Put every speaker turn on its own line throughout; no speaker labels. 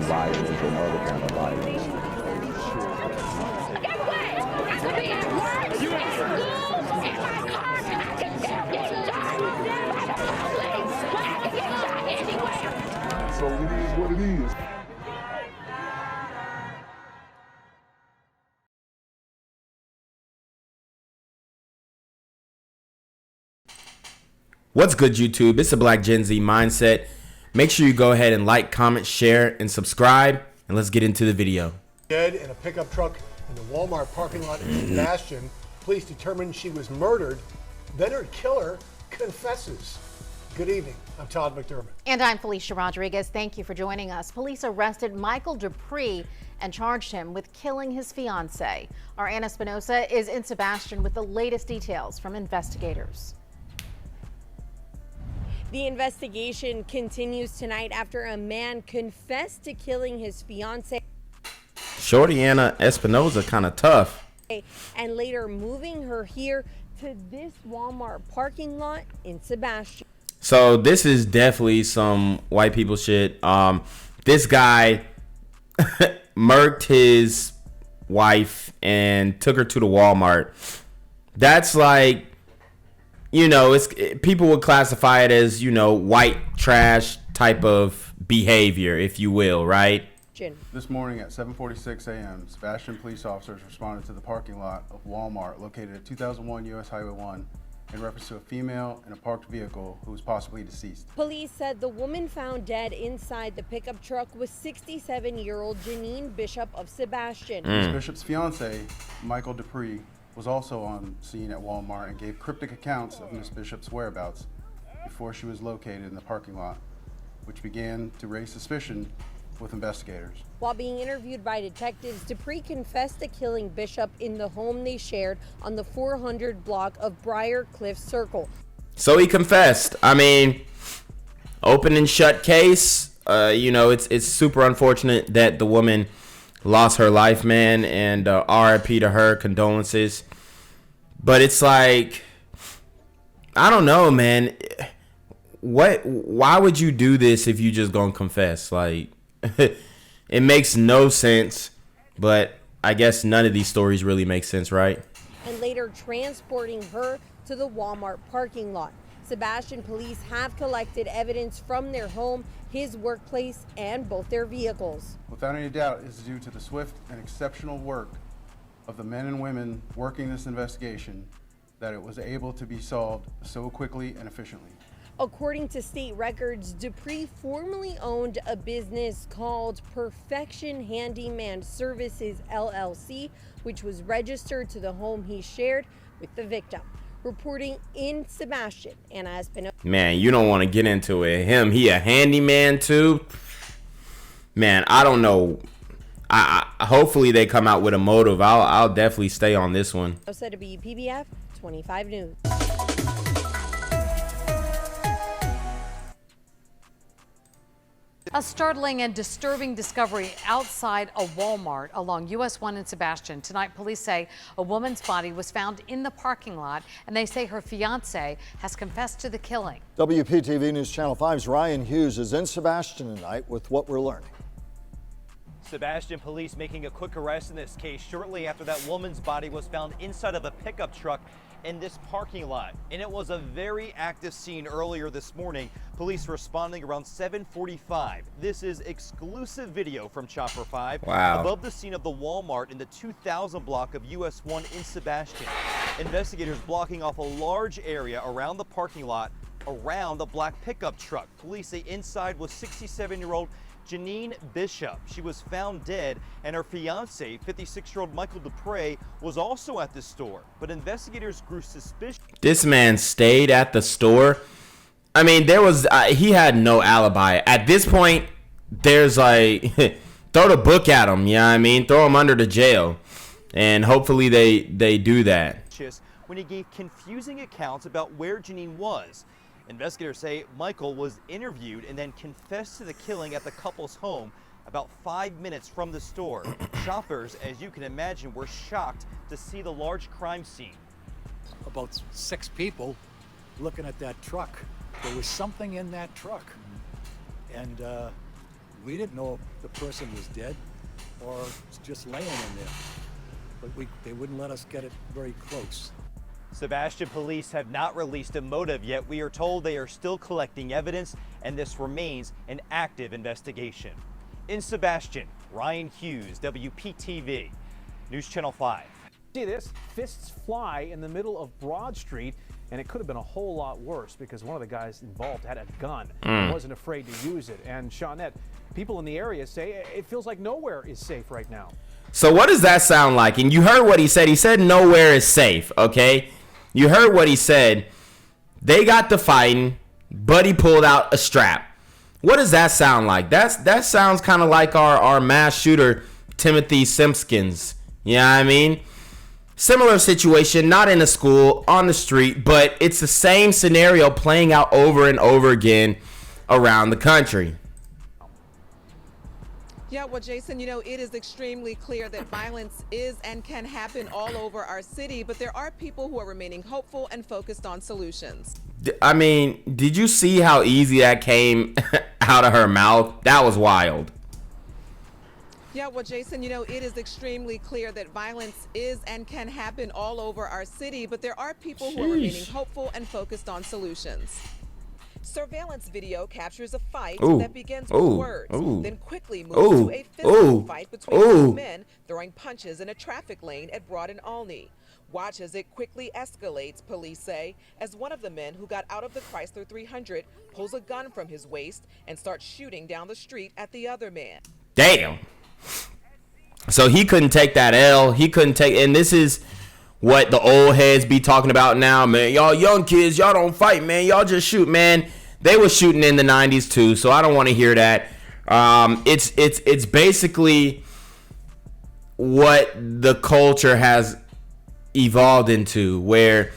violence and other kind of violence.
Get away! I could be at work, in school, in my car, I can still get shot by the police. I can get shot anywhere.
So it is what it is.
What's good, YouTube? It's a Black Gen Z Mindset. Make sure you go ahead and like, comment, share, and subscribe, and let's get into the video.
Dead in a pickup truck in the Walmart parking lot in Sebastian. Police determined she was murdered. Then her killer confesses. Good evening. I'm Todd McDermott.
And I'm Felicia Rodriguez. Thank you for joining us. Police arrested Michael Dupree and charged him with killing his fiancee. Our Anna Espinosa is in Sebastian with the latest details from investigators.
The investigation continues tonight after a man confessed to killing his fiancee
Shorty Anna Espinosa kind of tough.
and later moving her here to this Walmart parking lot in Sebastian.
So this is definitely some white people shit. This guy murked his wife and took her to the Walmart. That's like, you know, people would classify it as, you know, white trash type of behavior, if you will, right?
This morning at 7:46 a.m., Sebastian police officers responded to the parking lot of Walmart located at 2001 U.S. Highway 1 in reference to a female in a parked vehicle who was possibly deceased.
Police said the woman found dead inside the pickup truck was 67-year-old Janine Bishop of Sebastian.
Ms. Bishop's fiance, Michael Dupree, was also on scene at Walmart and gave cryptic accounts of Ms. Bishop's whereabouts before she was located in the parking lot, which began to raise suspicion with investigators.
While being interviewed by detectives, Dupree confessed to killing Bishop in the home they shared on the 400 block of Briar Cliff Circle.
So he confessed. I mean, open and shut case. You know, it's super unfortunate that the woman lost her life, man, and RIP to her, condolences. But it's like, I don't know, man. Why would you do this if you just gonna confess? Like, it makes no sense, but I guess none of these stories really make sense, right?
And later transporting her to the Walmart parking lot. Sebastian police have collected evidence from their home, his workplace, and both their vehicles.
Without any doubt, it's due to the swift and exceptional work of the men and women working this investigation that it was able to be solved so quickly and efficiently.
According to state records, Dupree formerly owned a business called Perfection Handyman Services LLC, which was registered to the home he shared with the victim. Reporting in Sebastian, Anna Espinosa.
Man, you don't want to get into it. He a handyman too? Man, I don't know. I hopefully they come out with a motive. I'll definitely stay on this one.
Said to be PBF 25 News.
A startling and disturbing discovery outside a Walmart along US 1 in Sebastian. Tonight, police say a woman's body was found in the parking lot, and they say her fiance has confessed to the killing.
WPTV News Channel 5's Ryan Hughes is in Sebastian tonight with what we're learning.
Sebastian police making a quick arrest in this case shortly after that woman's body was found inside of a pickup truck in this parking lot. And it was a very active scene earlier this morning. Police responding around 7:45. This is exclusive video from Chopper 5 above the scene of the Walmart in the 2000 block of US 1 in Sebastian. Investigators blocking off a large area around the parking lot around the black pickup truck. Police say inside was 67-year-old Janine Bishop. She was found dead, and her fiance, 56-year-old Michael Dupree, was also at the store. But investigators grew suspicious.
This man stayed at the store. I mean, he had no alibi. At this point, there's like, throw the book at him, you know what I mean? Throw him under the jail. And hopefully they do that.
When he gave confusing accounts about where Janine was. Investigators say Michael was interviewed and then confessed to the killing at the couple's home about 5 minutes from the store. Shoppers, as you can imagine, were shocked to see the large crime scene.
About 6 people looking at that truck. There was something in that truck. And We didn't know if the person was dead or just laying in there, but they wouldn't let us get it very close.
Sebastian police have not released a motive yet. We are told they are still collecting evidence, and this remains an active investigation. In Sebastian, Ryan Hughes, WPTV, News Channel 5.
See this? Fists fly in the middle of Broad Street, and it could have been a whole lot worse because one of the guys involved had a gun and wasn't afraid to use it. And Shawnette, people in the area say it feels like nowhere is safe right now.
So what does that sound like? And you heard what he said. He said nowhere is safe, okay? You heard what he said. They got to fighting. Buddy pulled out a strap. What does that sound like? That sounds kind of like our mass shooter, Timothy Simpkins. You know what I mean? Similar situation, not in a school, on the street, but it's the same scenario playing out over and over again around the country.
Yeah, well, Jason, you know, it is extremely clear that violence is and can happen all over our city, but there are people who are remaining hopeful and focused on solutions.
I mean, did you see how easy that came out of her mouth? That was wild.
Yeah, well, Jason, you know, it is extremely clear that violence is and can happen all over our city, but there are people who are remaining hopeful and focused on solutions. Surveillance video captures a fight that begins with words, then quickly moves to a physical fight between two men throwing punches in a traffic lane at Broad and Olney. Watch as it quickly escalates, police say, as one of the men who got out of the Chrysler 300 pulls a gun from his waist and starts shooting down the street at the other man.
Damn. So he couldn't take that L. He couldn't take, and this is what the old heads be talking about now, man. Y'all young kids, y'all don't fight, man. Y'all just shoot, man. They were shooting in the 90s too, so I don't want to hear that. It's basically what the culture has evolved into, where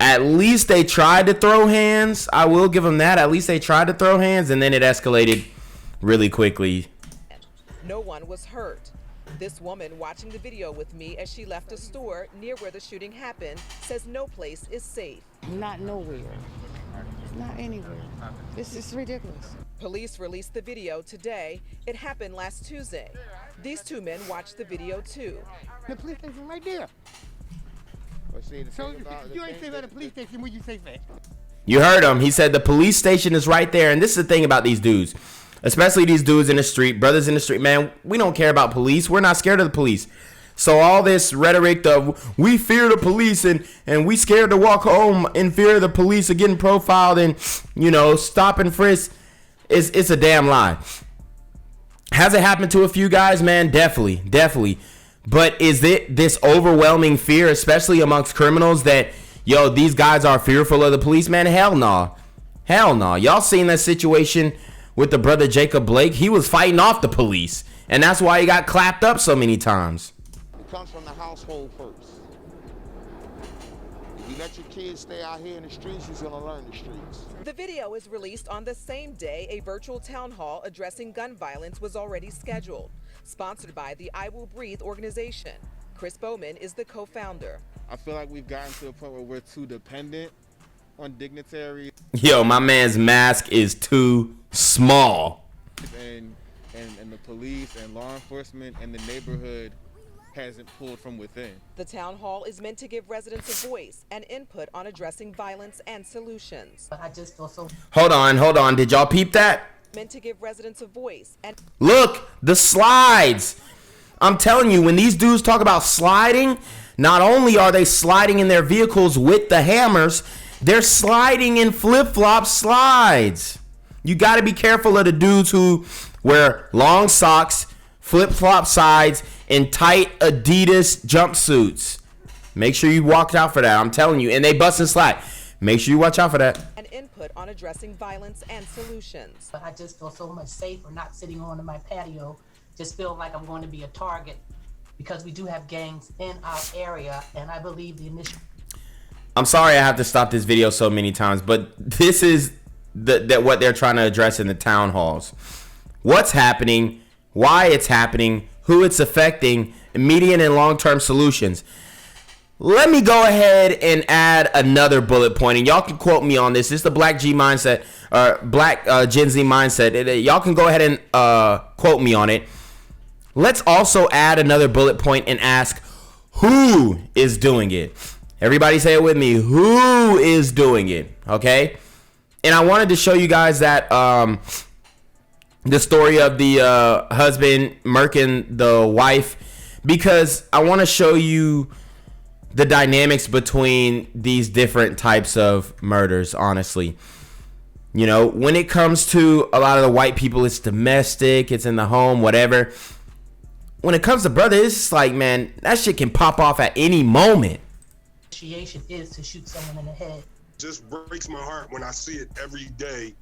at least they tried to throw hands. I will give them that. At least they tried to throw hands, and then it escalated really quickly.
No one was hurt. This woman watching the video with me as she left a store near where the shooting happened says no place is safe.
Not nowhere. Not anywhere. This is ridiculous.
Police released the video today. It happened last Tuesday. These two men watched the video too.
The police station right there. So you ain't safe at the police station when you safe at.
You heard him. He said the police station is right there. And this is the thing about these dudes, especially these dudes in the street, brothers in the street, man, we don't care about police. We're not scared of the police. So all this rhetoric of we fear the police and we scared to walk home in fear of the police are getting profiled and, you know, stop and frisk, it's a damn lie. Has it happened to a few guys, man? Definitely. But is it this overwhelming fear, especially amongst criminals, that, yo, these guys are fearful of the police, man? Hell no. Y'all seen that situation with the brother Jacob Blake? He was fighting off the police, and that's why he got clapped up so many times.
It comes from the household first. If you let your kids stay out here in the streets, you're gonna learn the streets.
The video is released on the same day a virtual town hall addressing gun violence was already scheduled, sponsored by the I Will Breathe organization. Chris Bowman is the co-founder.
I feel like we've gotten to a point where we're too dependent on dignitaries.
Yo, my man's mask is too small.
And the police and law enforcement and the neighborhood hasn't pulled from within.
The town hall is meant to give residents a voice and input on addressing violence and solutions.
But I just feel so.
Hold on. Did y'all peep that?
Meant to give residents a voice and
look, the slides. I'm telling you, when these dudes talk about sliding, not only are they sliding in their vehicles with the hammers, they're sliding in flip-flop slides. You got to be careful of the dudes who wear long socks, flip-flop sides, and tight Adidas jumpsuits. Make sure you watch out for that. I'm telling you. And they bust and slide. Make sure you watch out for that.
And input on addressing violence and solutions.
But I just feel so much safer not sitting on my patio, just feeling like I'm going to be a target, because we do have gangs in our area, and I believe the initial.
I'm sorry I have to stop this video so many times, but this is what they're trying to address in the town halls. What's happening, why it's happening, who it's affecting, immediate and long-term solutions. let me go ahead and add another bullet point, and y'all can quote me on this. This is the Black G mindset, Black Gen Z mindset. Y'all can go ahead and quote me on it. Let's also add another bullet point and ask, who is doing it? Everybody say it with me. Who is doing it? Okay. And I wanted to show you guys that the story of the husband murking the wife, because I want to show you the dynamics between these different types of murders, honestly. You know, when it comes to a lot of the white people, it's domestic, it's in the home, whatever. When it comes to brother, it's just like, man, that shit can pop off at any moment.
Initiation is to shoot someone in the head.
Just breaks my heart when I see it every day.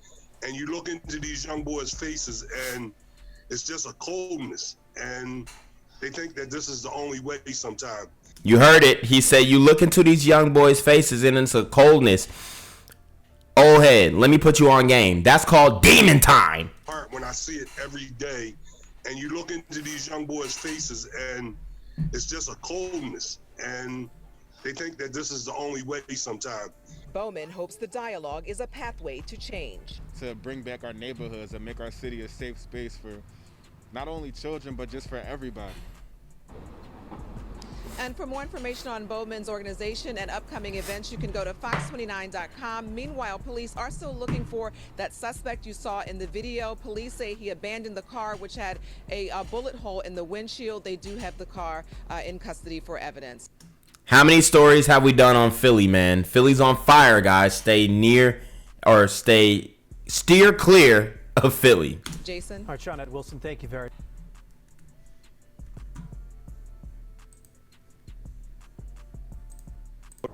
And you look into these young boys' faces and it's just a coldness. And they think that this is the only way sometimes.
You heard it. He said, you look into these young boys' faces and it's a coldness. Old head, let me put you on game. That's called demon time.
When I see it every day, and you look into these young boys' faces and it's just a coldness. And they think that this is the only way sometimes.
Bowman hopes the dialogue is a pathway to change.
To bring back our neighborhoods and make our city a safe space for not only children, but just for everybody.
And for more information on Bowman's organization and upcoming events, you can go to fox29.com. Meanwhile, police are still looking for that suspect you saw in the video. Police say he abandoned the car, which had a bullet hole in the windshield. They do have the car in custody for evidence.
How many stories have we done on Philly, man? Philly's on fire, guys. Steer clear of Philly.
Jason.
All right, Shawnette Wilson, thank you very much.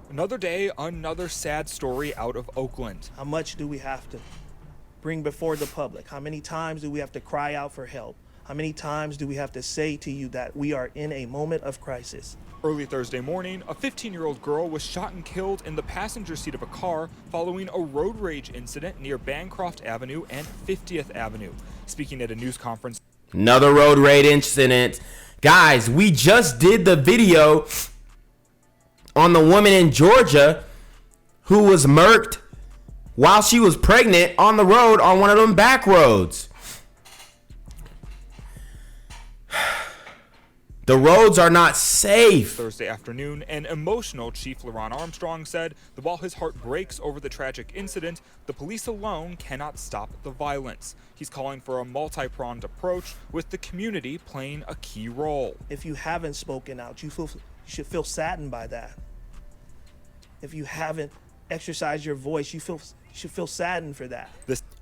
Another day, another sad story out of Oakland.
How much do we have to bring before the public? How many times do we have to cry out for help? How many times do we have to say to you that we are in a moment of crisis?
Early Thursday morning, a 15-year-old girl was shot and killed in the passenger seat of a car following a road rage incident near Bancroft Avenue and 50th Avenue. Speaking at a news conference.
Another road rage incident. Guys, we just did the video on the woman in Georgia who was murked while she was pregnant on the road on one of them back roads. The roads are not safe.
Thursday afternoon, an emotional Chief LaRon Armstrong said that while his heart breaks over the tragic incident, the police alone cannot stop the violence. He's calling for a multi-pronged approach with the community playing a key role.
If you haven't spoken out, you should feel saddened by that. If you haven't exercised your voice, you should feel saddened for that.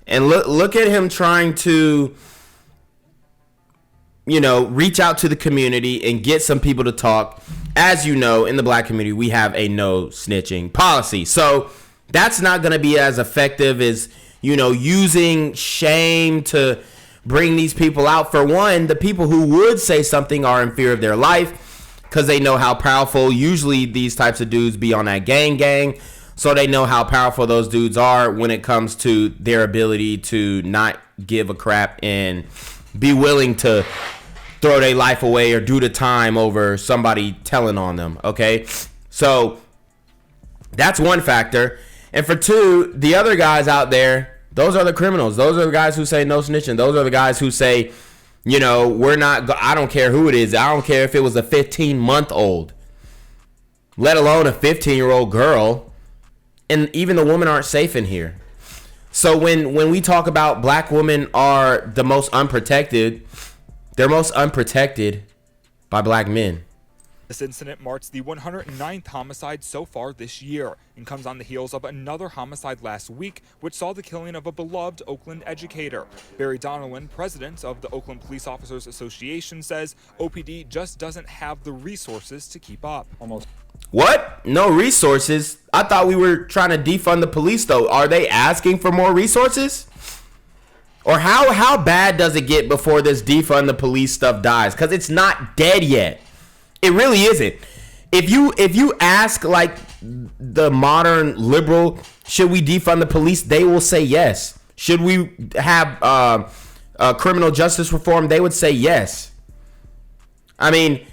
And look at him trying to, you know, reach out to the community and get some people to talk. As you know, in the black community, we have a no snitching policy. So that's not going to be as effective as, you know, using shame to bring these people out. For one, the people who would say something are in fear of their life because they know how powerful usually these types of dudes be on that gang. So they know how powerful those dudes are when it comes to their ability to not give a crap and be willing to throw their life away or do the time over somebody telling on them, okay? So that's one factor. And for two, the other guys out there, those are the criminals. Those are the guys who say no snitching. Those are the guys who say, you know, I don't care who it is. I don't care if it was a 15-month-old, let alone a 15-year-old girl. And even the women aren't safe in here. So when we talk about black women are the most unprotected, they're most unprotected by black men.
This incident marks the 109th homicide so far this year and comes on the heels of another homicide last week, which saw the killing of a beloved Oakland educator. Barry Donnellan, president of the Oakland Police Officers Association, says OPD just doesn't have the resources to keep up.
What? No resources? I thought we were trying to defund the police, though. Are they asking for more resources? Or how bad does it get before this defund the police stuff dies? Because it's not dead yet. It really isn't. If you ask like the modern liberal, should we defund the police? They will say yes. Should we have criminal justice reform? They would say yes. I mean,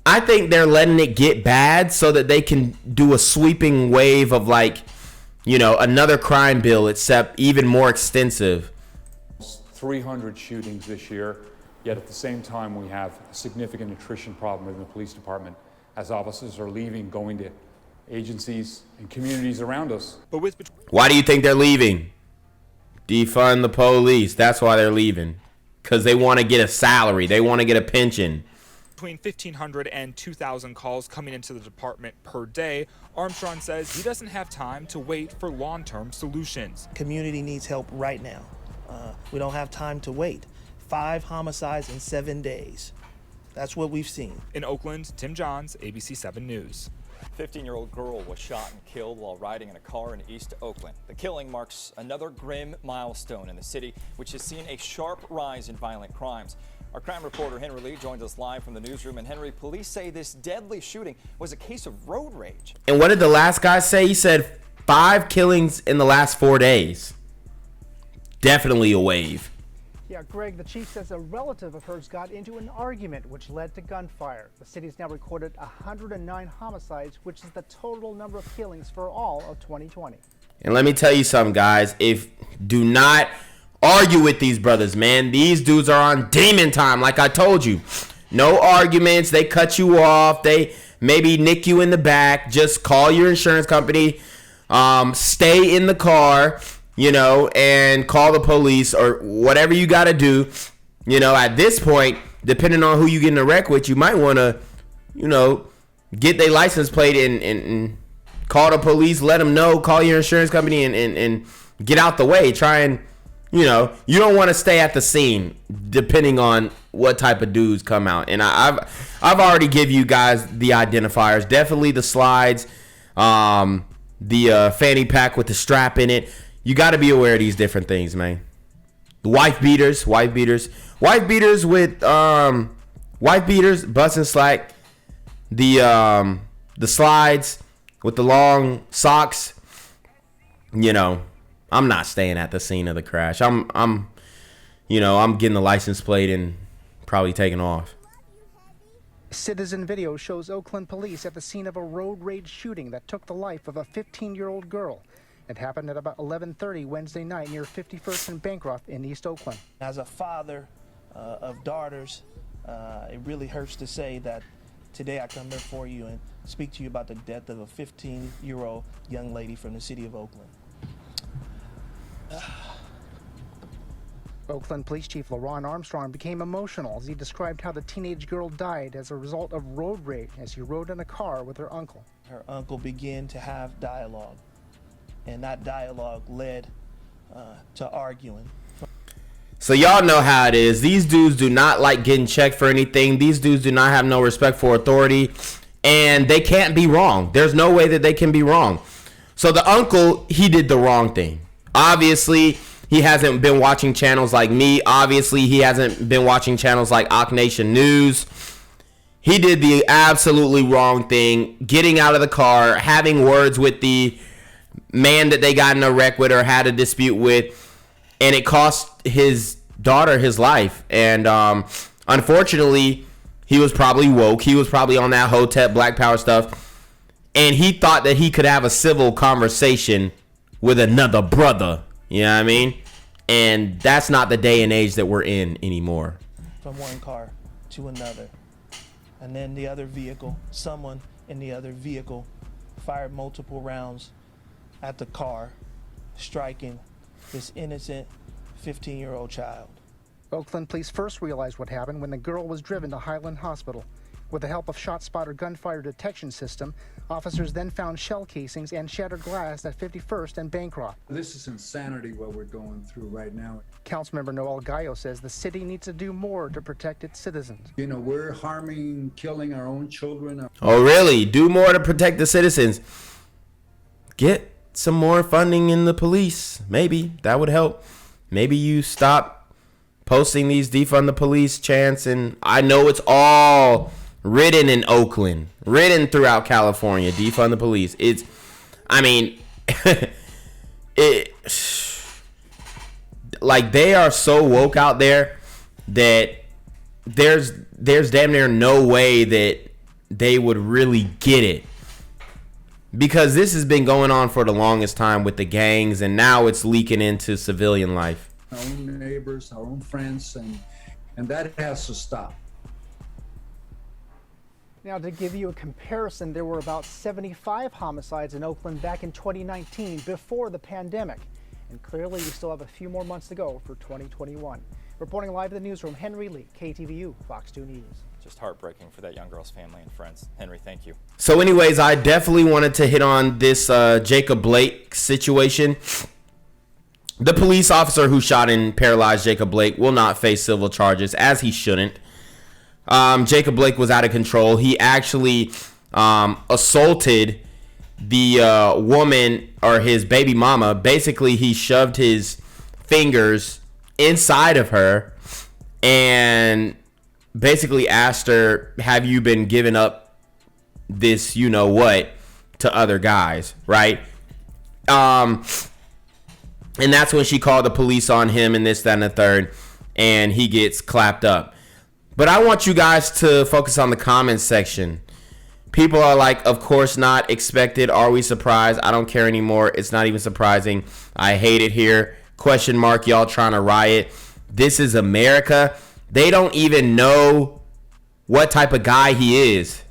I think they're letting it get bad so that they can do a sweeping wave of, like, you know, another crime bill, except even more extensive.
300 shootings this year, yet at the same time we have a significant attrition problem in the police department as officers are leaving, going to agencies and communities around us.
Why do you think they're leaving? Defund the police. That's why they're leaving. Because they want to get a salary. They want to get a pension.
Between 1,500 and 2,000 calls coming into the department per day, Armstrong says he doesn't have time to wait for long-term solutions.
Community needs help right now. We don't have time to wait. 5 homicides in 7 days. That's what we've seen.
In Oakland, Tim Johns, ABC 7 News.
15-year-old girl was shot and killed while riding in a car in East Oakland. The killing marks another grim milestone in the city, which has seen a sharp rise in violent crimes. Our crime reporter Henry Lee joins us live from the newsroom. And Henry, police say this deadly shooting was a case of road rage.
And what did the last guy say? He said 5 killings in the last 4 days. Definitely a wave.
Yeah, Greg, the chief says a relative of hers got into an argument which led to gunfire. The city's now recorded 109 homicides, which is the total number of killings for all of 2020.
And let me tell you something, guys. Do not argue with these brothers, man. These dudes are on demon time, like I told you. No arguments. They cut you off. They maybe nick you in the back. Just call your insurance company. Stay in the car, you know, and call the police or whatever you got to do. You know, at this point, depending on who you get in a wreck with, you might want to, you know, get their license plate and call the police, let them know, call your insurance company and get out the way. Try and, you know, you don't want to stay at the scene depending on what type of dudes come out. And I've already give you guys the identifiers. Definitely the slides, the fanny pack with the strap in it. You got to be aware of these different things, man. The wife beaters with wife beaters, busting slack, the slides with the long socks. You know, I'm not staying at the scene of the crash. I'm getting the license plate and probably taking off.
Citizen video shows Oakland police at the scene of a road rage shooting that took the life of a 15-year-old girl. It happened at about 11:30 Wednesday night near 51st and Bancroft in East Oakland.
As a father of daughters, it really hurts to say that today I come before you and speak to you about the death of a 15-year-old young lady from the city of Oakland.
Oakland Police Chief LaRon Armstrong became emotional as he described how the teenage girl died as a result of road rage as she rode in a car with her uncle.
Her uncle began to have dialogue, and that dialogue led to arguing.
So y'all know how it is. These dudes do not like getting checked for anything. These dudes do not have no respect for authority, and they can't be wrong. There's no way that they can be wrong. So the uncle, he did the wrong thing. Obviously, he hasn't been watching channels like me. Obviously, he hasn't been watching channels like Ock Nation News. He did the absolutely wrong thing, getting out of the car, having words with the man that they got in a wreck with or had a dispute with, and it cost his daughter his life. And unfortunately, he was probably woke. He was probably on that Hotep Black Power stuff, and he thought that he could have a civil conversation with another brother. You know what I mean? And that's not the day and age that we're in anymore.
From one car to another. And then the other vehicle, someone in the other vehicle fired multiple rounds at the car, striking this innocent 15-year-old child.
Oakland police first realized what happened when the girl was driven to Highland Hospital. With the help of ShotSpotter gunfire detection system, officers then found shell casings and shattered glass at 51st and Bancroft.
This is insanity what we're going through right now.
Councilmember Noel Gallo says the city needs to do more to protect its citizens.
You know, we're killing our own children.
Oh, really? Do more to protect the citizens. Get some more funding in the police. Maybe that would help. Maybe you stop posting these defund the police chants. And I know it's all written in Oakland, written throughout California, defund the police. It's, I mean, like they are so woke out there that there's damn near no way that they would really get it. Because this has been going on for the longest time with the gangs, and now it's leaking into civilian life.
Our own neighbors, our own friends, and that has to stop.
Now, to give you a comparison, there were about 75 homicides in Oakland back in 2019 before the pandemic. And clearly, we still have a few more months to go for 2021. Reporting live in the newsroom, Henry Lee, KTVU, Fox 2 News.
Just heartbreaking for that young girl's family and friends. Henry, thank you.
So anyways, I definitely wanted to hit on this Jacob Blake situation. The police officer who shot and paralyzed Jacob Blake will not face civil charges, as he shouldn't. Jacob Blake was out of control. He actually assaulted the woman, or his baby mama. Basically, he shoved his fingers inside of her and basically asked her, have you been giving up this you know what to other guys, right? And that's when she called the police on him and this, that, and the third, and he gets clapped up. But I want you guys to focus on the comments section. People are like, of course not, expected, are we surprised? I don't care anymore, it's not even surprising, I hate it here, question mark, y'all trying to riot. This is America. They don't even know what type of guy he is.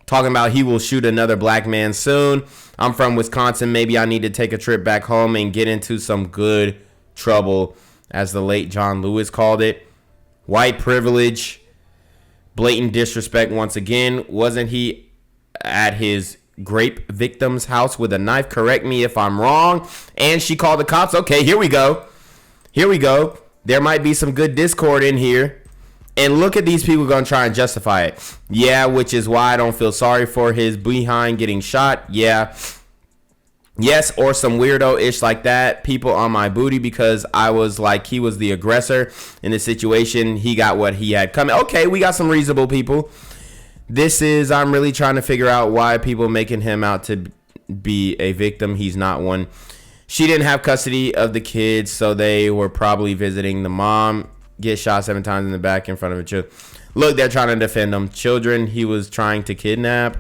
Talking about he will shoot another black man soon. I'm from Wisconsin. Maybe I need to take a trip back home and get into some good trouble, as the late John Lewis called it. White privilege. Blatant disrespect once again. Wasn't he at his grape victim's house with a knife? Correct me if I'm wrong. And she called the cops. Okay, here we go. Here we go. There might be some good discord in here. And look at these people going to try and justify it. Yeah, which is why I don't feel sorry for his behind getting shot. Yeah. Yes, or some weirdo-ish like that. People on my booty because I was like he was the aggressor in the situation. He got what he had coming. Okay, we got some reasonable people. I'm really trying to figure out why people making him out to be a victim. He's not one. She didn't have custody of the kids, so they were probably visiting the mom. Get shot 7 times in the back in front of a child. Look, they're trying to defend them. Children he was trying to kidnap.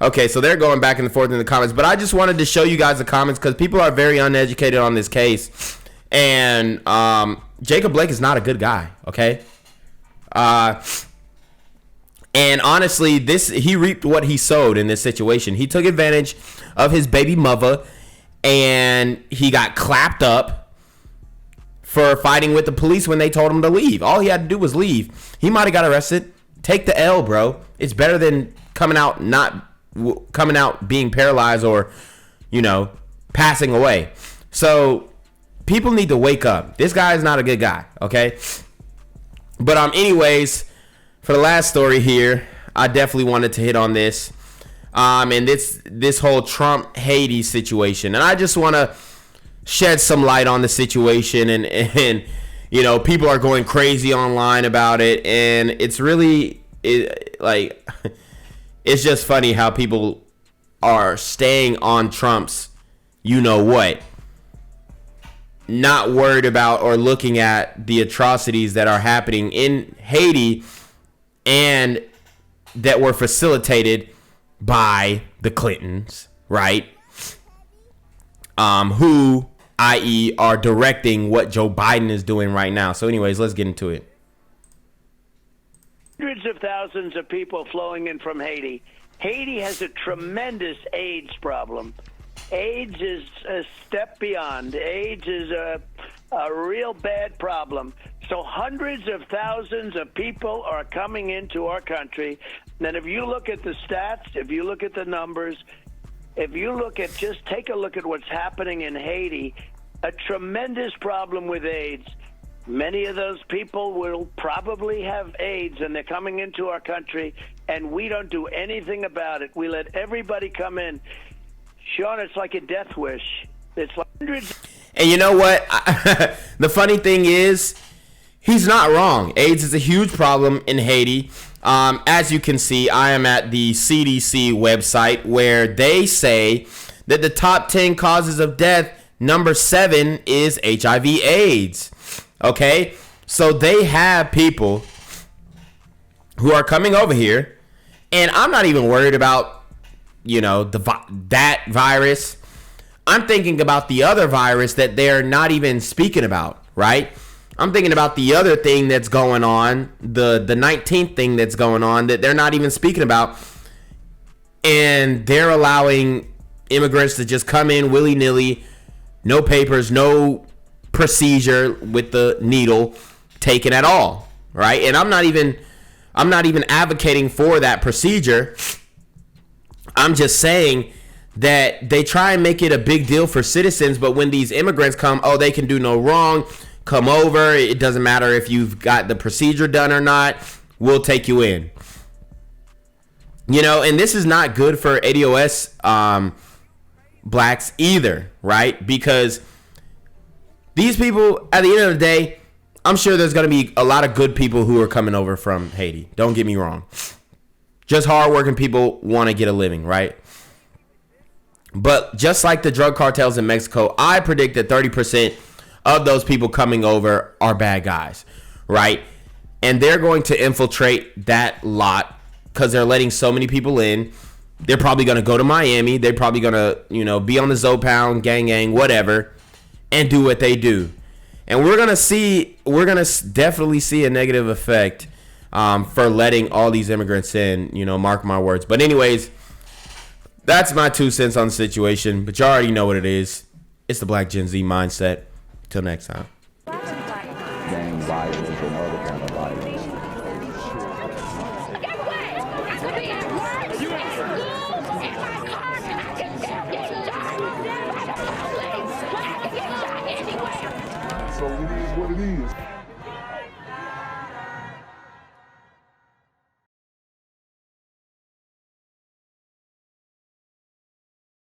Okay, so they're going back and forth in the comments. But I just wanted to show you guys the comments because people are very uneducated on this case. And Jacob Blake is not a good guy, okay? And honestly, he reaped what he sowed in this situation. He took advantage of his baby mother, and he got clapped up for fighting with the police when they told him to leave. All he had to do was leave. He might have got arrested. Take the L, bro. It's better than coming out being paralyzed or, passing away. So people need to wake up. This guy is not a good guy, okay? But anyways, for the last story here, I definitely wanted to hit on this. And this whole Trump Haiti situation. And I just want to shed some light on the situation, and people are going crazy online about it, and it's really it's just funny how people are staying on Trump's what, not worried about or looking at the atrocities that are happening in Haiti and that were facilitated by the Clintons, right? Who, i.e., are directing what Joe Biden is doing right now. So anyways, let's get into it.
Hundreds of thousands of people flowing in from Haiti. Haiti has a tremendous AIDS problem. AIDS is a step beyond. AIDS is a real bad problem. So hundreds of thousands of people are coming into our country. And if you look at the stats, if you look at the numbers, if you look at, just take a look at what's happening in Haiti, a tremendous problem with AIDS. Many of those people will probably have AIDS, and they're coming into our country, and we don't do anything about it. We let everybody come in. Sean, it's like a death wish. It's like hundreds.
And you know what? The funny thing is, he's not wrong. AIDS is a huge problem in Haiti. As you can see, I am at the CDC website where they say that the top 10 causes of death, number 7 is HIV/AIDS. Okay? So they have people who are coming over here And I'm not even worried about, you know, that virus. I'm thinking about the other virus that they're not even speaking about, right? I'm thinking about the other thing that's going on, the 19th thing that's going on that they're not even speaking about. And they're allowing immigrants to just come in willy-nilly, no papers, no procedure with the needle taken at all, right? And I'm not even advocating for that procedure. I'm just saying that they try and make it a big deal for citizens, but when these immigrants come, oh, they can do no wrong, come over, it doesn't matter if you've got the procedure done or not, we'll take you in. You know, and this is not good for ADOS blacks either, right? Because these people, at the end of the day, I'm sure there's going to be a lot of good people who are coming over from Haiti. Don't get me wrong. Just hardworking people want to get a living, right? But just like the drug cartels in Mexico, I predict that 30% of those people coming over are bad guys, right? And they're going to infiltrate that lot because they're letting so many people in. They're probably going to go to Miami. They're probably going to, you know, be on the Zopound, gang, whatever, and do what they do. And we're going to definitely see a negative effect for letting all these immigrants in, you know, mark my words. But anyways, that's my 2 cents on the situation, but you already know what it is. It's the Black Gen Z mindset. Till next time.
Gang violence and other kind of violence. So it is what it is.